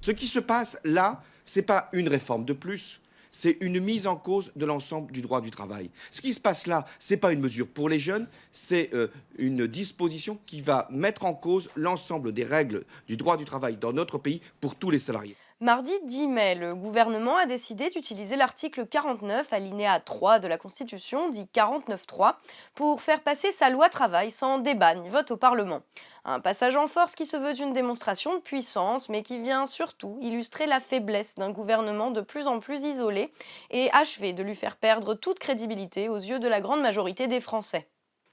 Ce qui se passe là, ce n'est pas une réforme de plus, c'est une mise en cause de l'ensemble du droit du travail. Ce qui se passe là, ce n'est pas une mesure pour les jeunes, c'est une disposition qui va mettre en cause l'ensemble des règles du droit du travail dans notre pays pour tous les salariés. Mardi 10 mai, le gouvernement a décidé d'utiliser l'article 49, alinéa 3 de la Constitution, dit 49.3, pour faire passer sa loi travail sans débat ni vote au Parlement. Un passage en force qui se veut une démonstration de puissance, mais qui vient surtout illustrer la faiblesse d'un gouvernement de plus en plus isolé et achever de lui faire perdre toute crédibilité aux yeux de la grande majorité des Français.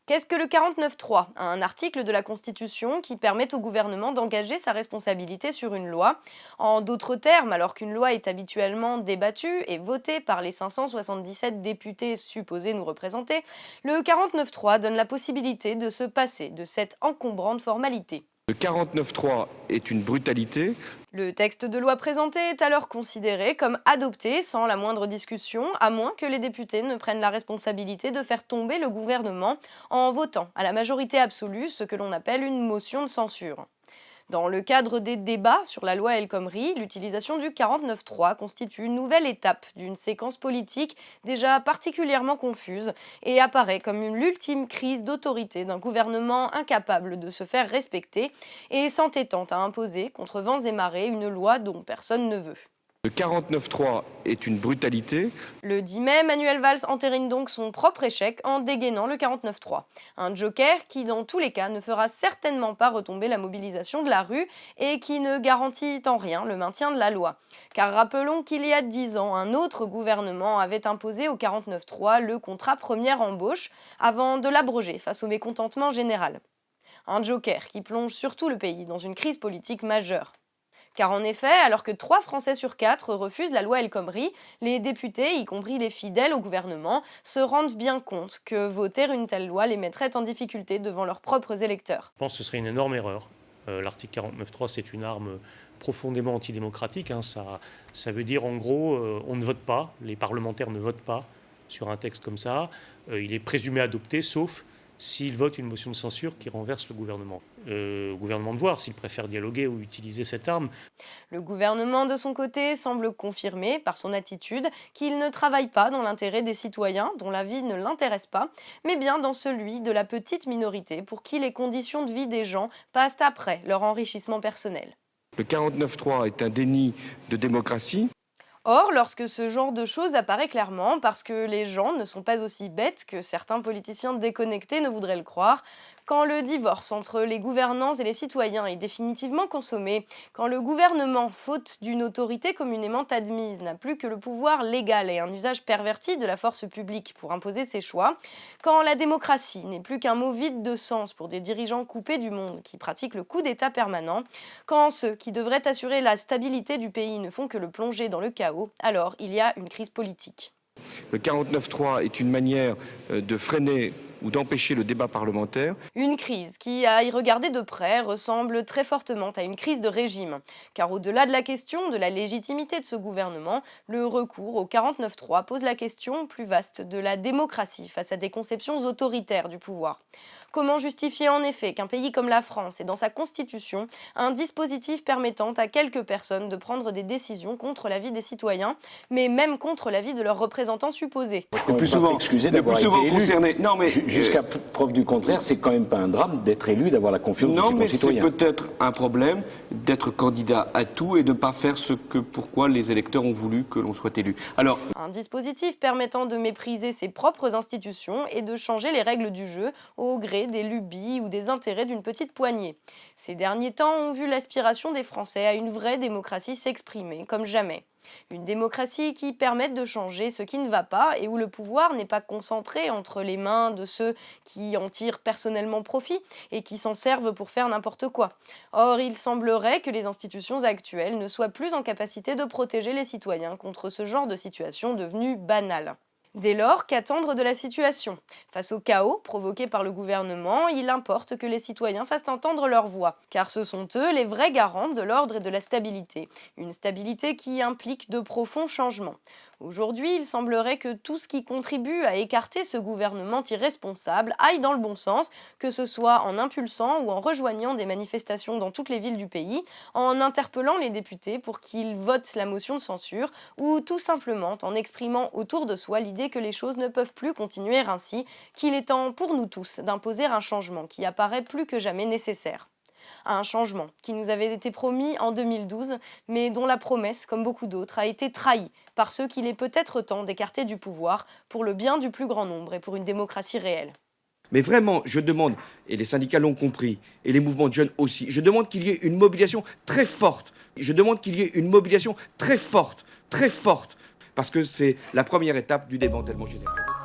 Qu'est-ce que le 49.3? Un article de la Constitution qui permet au gouvernement d'engager sa responsabilité sur une loi. En d'autres termes, alors qu'une loi est habituellement débattue et votée par les 577 députés supposés nous représenter, le 49.3 donne la possibilité de se passer de cette encombrante formalité. Le 49.3 est une brutalité. Le texte de loi présenté est alors considéré comme adopté sans la moindre discussion, à moins que les députés ne prennent la responsabilité de faire tomber le gouvernement en votant à la majorité absolue ce que l'on appelle une motion de censure. Dans le cadre des débats sur la loi El Khomri, l'utilisation du 49.3 constitue une nouvelle étape d'une séquence politique déjà particulièrement confuse et apparaît comme l'ultime crise d'autorité d'un gouvernement incapable de se faire respecter et s'entêtant à imposer contre vents et marées une loi dont personne ne veut. Le 49.3 est une brutalité. Le 10 mai, Manuel Valls entérine donc son propre échec en dégainant le 49.3. Un joker qui, dans tous les cas, ne fera certainement pas retomber la mobilisation de la rue et qui ne garantit en rien le maintien de la loi. Car rappelons qu'il y a 10 ans, un autre gouvernement avait imposé au 49.3 le contrat première embauche avant de l'abroger face au mécontentement général. Un joker qui plonge surtout le pays dans une crise politique majeure. Car en effet, alors que 3 Français sur 4 refusent la loi El Khomri, les députés, y compris les fidèles au gouvernement, se rendent bien compte que voter une telle loi les mettrait en difficulté devant leurs propres électeurs. Je pense que ce serait une énorme erreur. L'article 49.3, c'est une arme profondément antidémocratique. Ça veut dire en gros, on ne vote pas, les parlementaires ne votent pas sur un texte comme ça. Il est présumé adopté, sauf s'il vote une motion de censure qui renverse le gouvernement. Au gouvernement de voir s'il préfère dialoguer ou utiliser cette arme. Le gouvernement, de son côté, semble confirmer, par son attitude, qu'il ne travaille pas dans l'intérêt des citoyens, dont la vie ne l'intéresse pas, mais bien dans celui de la petite minorité pour qui les conditions de vie des gens passent après leur enrichissement personnel. Le 49.3 est un déni de démocratie. Or, lorsque ce genre de choses apparaît clairement, parce que les gens ne sont pas aussi bêtes que certains politiciens déconnectés ne voudraient le croire, quand le divorce entre les gouvernants et les citoyens est définitivement consommé, quand le gouvernement, faute d'une autorité communément admise, n'a plus que le pouvoir légal et un usage perverti de la force publique pour imposer ses choix, quand la démocratie n'est plus qu'un mot vide de sens pour des dirigeants coupés du monde qui pratiquent le coup d'État permanent, quand ceux qui devraient assurer la stabilité du pays ne font que le plonger dans le chaos, alors il y a une crise politique. Le 49.3 est une manière de freiner ou d'empêcher le débat parlementaire. Une crise qui, à y regarder de près, ressemble très fortement à une crise de régime. Car au-delà de la question de la légitimité de ce gouvernement, le recours au 49.3 pose la question plus vaste de la démocratie face à des conceptions autoritaires du pouvoir. Comment justifier en effet qu'un pays comme la France ait dans sa constitution un dispositif permettant à quelques personnes de prendre des décisions contre l'avis des citoyens, mais même contre l'avis de leurs représentants supposés? Le plus souvent, concerné. Non, mais Jusqu'à preuve du contraire, c'est quand même pas un drame d'être élu, d'avoir la confiance de non, ses mais c'est concitoyens. peut-être un problème d'être candidat à tout et de ne pas faire pourquoi les électeurs ont voulu que l'on soit élu. Alors, Un dispositif permettant de mépriser ses propres institutions et de changer les règles du jeu au gré des lubies ou des intérêts d'une petite poignée. Ces derniers temps ont vu l'aspiration des Français à une vraie démocratie s'exprimer comme jamais. Une démocratie qui permette de changer ce qui ne va pas et où le pouvoir n'est pas concentré entre les mains de ceux qui en tirent personnellement profit et qui s'en servent pour faire n'importe quoi. Or, il semblerait que les institutions actuelles ne soient plus en capacité de protéger les citoyens contre ce genre de situation devenue banale. Dès lors, qu'attendre de la situation? Face au chaos provoqué par le gouvernement, il importe que les citoyens fassent entendre leur voix, car ce sont eux les vrais garants de l'ordre et de la stabilité. Une stabilité qui implique de profonds changements. Aujourd'hui, il semblerait que tout ce qui contribue à écarter ce gouvernement irresponsable aille dans le bon sens, que ce soit en impulsant ou en rejoignant des manifestations dans toutes les villes du pays, en interpellant les députés pour qu'ils votent la motion de censure, ou tout simplement en exprimant autour de soi l'idée que les choses ne peuvent plus continuer ainsi, qu'il est temps pour nous tous d'imposer un changement qui apparaît plus que jamais nécessaire. Un changement qui nous avait été promis en 2012, mais dont la promesse, comme beaucoup d'autres, a été trahie par ceux qu'il est peut-être temps d'écarter du pouvoir pour le bien du plus grand nombre et pour une démocratie réelle. Mais vraiment, je demande, et les syndicats l'ont compris, et les mouvements de jeunes aussi, je demande qu'il y ait une mobilisation très forte. Je demande qu'il y ait une mobilisation très forte, parce que c'est la première étape du démantèlement général.